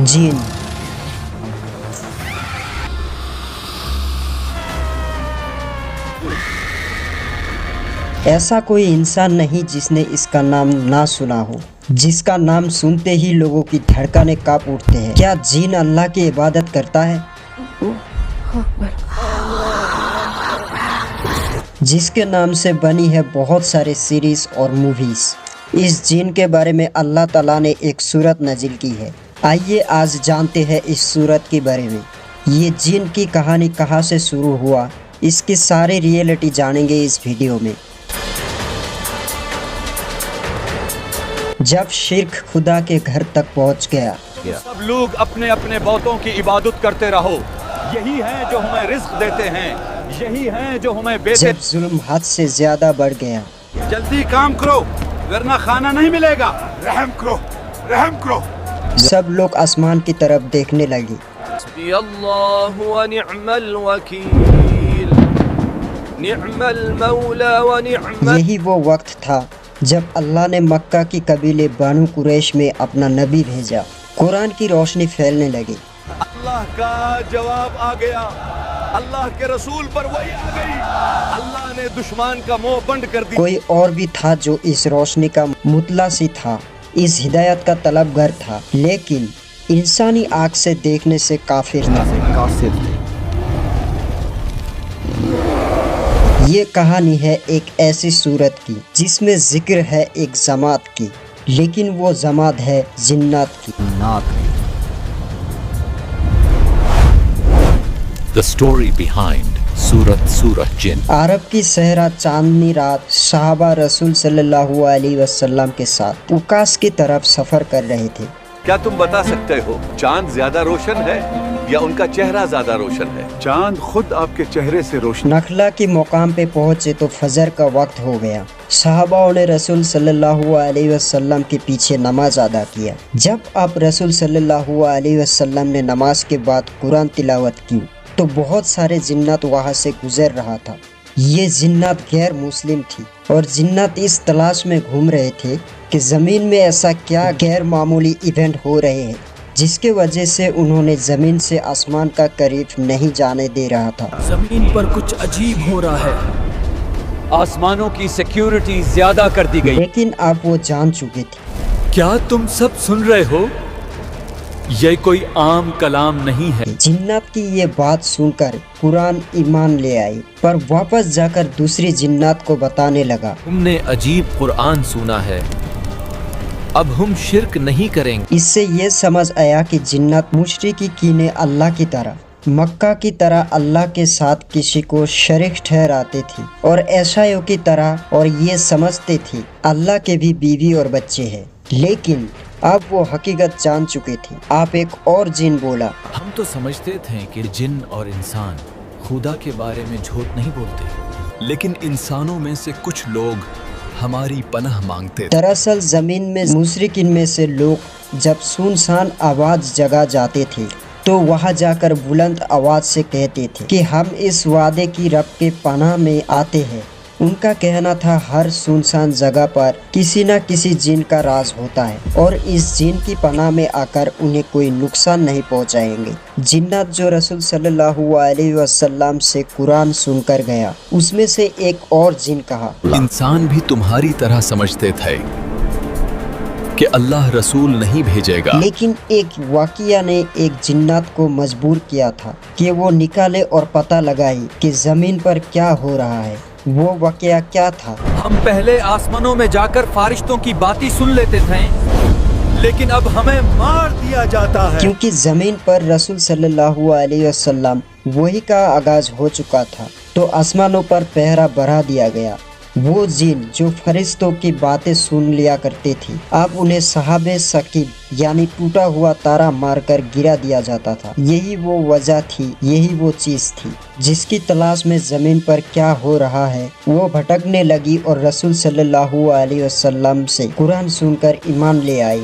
جین ایسا کوئی انسان نہیں جس نے اس کا نام نہ سنا ہو، جس کا نام سنتے ہی لوگوں کی دھڑکنیں کانپ اٹھتے ہیں۔ کیا جین اللہ کی عبادت کرتا ہے؟ جس کے نام سے بنی ہے بہت سارے سیریز اور موویز۔ اس جین کے بارے میں اللہ تعالیٰ نے ایک سورت نازل کی ہے۔ آئیے آج جانتے ہیں اس سورت کے بارے میں۔ یہ جین کی کہانی کہاں سے شروع ہوا، اس کی ساری ریئلٹی جانیں گے اس ویڈیو میں۔ جب شرک خدا کے گھر تک پہنچ گیا، سب لوگ اپنے اپنے بتوں کی عبادت کرتے رہو، یہی ہیں جو ہمیں رزق دیتے ہیں، یہی ہیں جو ہمیں بیٹے۔ جب ظلم حد سے زیادہ بڑھ گیا، جلدی کام کرو ورنہ کھانا نہیں ملے گا، رحم کرو رحم کرو۔ سب لوگ آسمان کی طرف دیکھنے لگے۔ حسبی اللہ ونعم الوکیل نعم المولا ونعم۔ یہی وہ وقت تھا جب اللہ نے مکہ کی قبیلے بنو قریش میں اپنا نبی بھیجا۔ قرآن کی روشنی پھیلنے لگی۔ اللہ کا جواب آ گیا، اللہ کے رسول پر وحی آ گئی، اللہ نے دشمن کا منہ بند کر دیا۔ کوئی اور بھی تھا جو اس روشنی کا مطلع تھا، اس ہدایت کا طلبگار تھا، لیکن انسانی آنکھ سے دیکھنے سے کافر تھا۔ یہ کہانی ہے ایک ایسی صورت کی جس میں ذکر ہے ایک جماعت کی، لیکن وہ جماعت ہے جنات کی۔ The story behind سورہ جن۔ عرب کی صحرا چاندنی رات، صحابہ رسول صلی اللہ علیہ وسلم کے ساتھ اوکاس کی طرف سفر کر رہے تھے۔ کیا تم بتا سکتے ہو چاند زیادہ روشن ہے یا ان کا چہرہ زیادہ روشن ہے؟ چاند خود آپ کے چہرے سے روشن۔ نخلا کے مقام پہ پہنچے تو فجر کا وقت ہو گیا۔ صحابہ نے رسول صلی اللہ علیہ وسلم کے پیچھے نماز ادا کیا۔ جب آپ رسول صلی اللہ علیہ وسلم نے نماز کے بعد قرآن تلاوت کی تو بہت سارے جنات وہاں سے گزر رہا تھا۔ یہ جنات غیر مسلم تھی اور جنات اس تلاش میں گھوم رہے تھے کہ زمین میں ایسا کیا غیر معمولی ایونٹ ہو رہے ہیں جس کی وجہ سے انہوں نے زمین سے آسمان کا قریب نہیں جانے دے رہا تھا۔ زمین پر کچھ عجیب ہو رہا ہے، آسمانوں کی سیکیورٹی زیادہ کر دی گئی۔ لیکن اب وہ جان چکے تھے۔ کیا تم سب سن رہے ہو؟ یہ کوئی عام کلام نہیں ہے۔ جنات کی یہ بات سن کر قرآن ایمان لے آئی، پر واپس جا کر دوسری جنات کو بتانے لگا۔ تم نے عجیب قرآن سنا ہے، اب ہم شرک نہیں کریں گے۔ اس سے یہ سمجھ آیا کہ جنات مشرکی کینے اللہ کی طرح، مکہ کی طرح اللہ کے ساتھ کسی کو شریک ٹھہراتے تھے اور عیسائیوں کی طرح، اور یہ سمجھتے تھے اللہ کے بھی بیوی اور بچے ہیں۔ لیکن اب وہ حقیقت جان چکے تھے۔ آپ ایک اور جن بولا، ہم تو سمجھتے تھے کہ جن اور انسان خدا کے بارے میں جھوٹ نہیں بولتے، لیکن انسانوں میں سے کچھ لوگ ہماری پناہ مانگتے تھے۔ دراصل زمین میں مشرکین میں سے لوگ جب سنسان آواز جگہ جاتے تھے تو وہاں جا کر بلند آواز سے کہتے تھے کہ ہم اس وعدے کی رب کے پناہ میں آتے ہیں۔ ان کا کہنا تھا ہر سنسان جگہ پر کسی نہ کسی جن کا راز ہوتا ہے اور اس جن کی پناہ میں آ کر انہیں کوئی نقصان نہیں پہنچائیں گے۔ جنات جو رسول صلی اللہ علیہ وسلم سے قرآن سن کر گیا، اس میں سے ایک اور جن کہا، انسان بھی تمہاری طرح سمجھتے تھے کہ اللہ رسول نہیں بھیجے گا، لیکن ایک واقعہ نے ایک جنات کو مجبور کیا تھا کہ وہ نکالے اور پتہ لگائے کہ زمین پر کیا ہو رہا ہے۔ وہ واقعہ کیا تھا؟ ہم پہلے آسمانوں میں جا کر فرشتوں کی باتیں سن لیتے تھے، لیکن اب ہمیں مار دیا جاتا ہے۔ کیونکہ زمین پر رسول صلی اللہ علیہ وسلم وہی کا آغاز ہو چکا تھا تو آسمانوں پر پہرا بڑھا دیا گیا۔ وہ جن جو فرشتوں کی باتیں سن لیا کرتے تھے، اب انہیں سحاب ثقیل یعنی ٹوٹا ہوا تارا مار کر گرا دیا جاتا تھا۔ یہی وہ وجہ تھی، یہی وہ چیز تھی جس کی تلاش میں زمین پر کیا ہو رہا ہے وہ بھٹکنے لگی اور رسول صلی اللہ علیہ وسلم سے قرآن سن کر ایمان لے آئی۔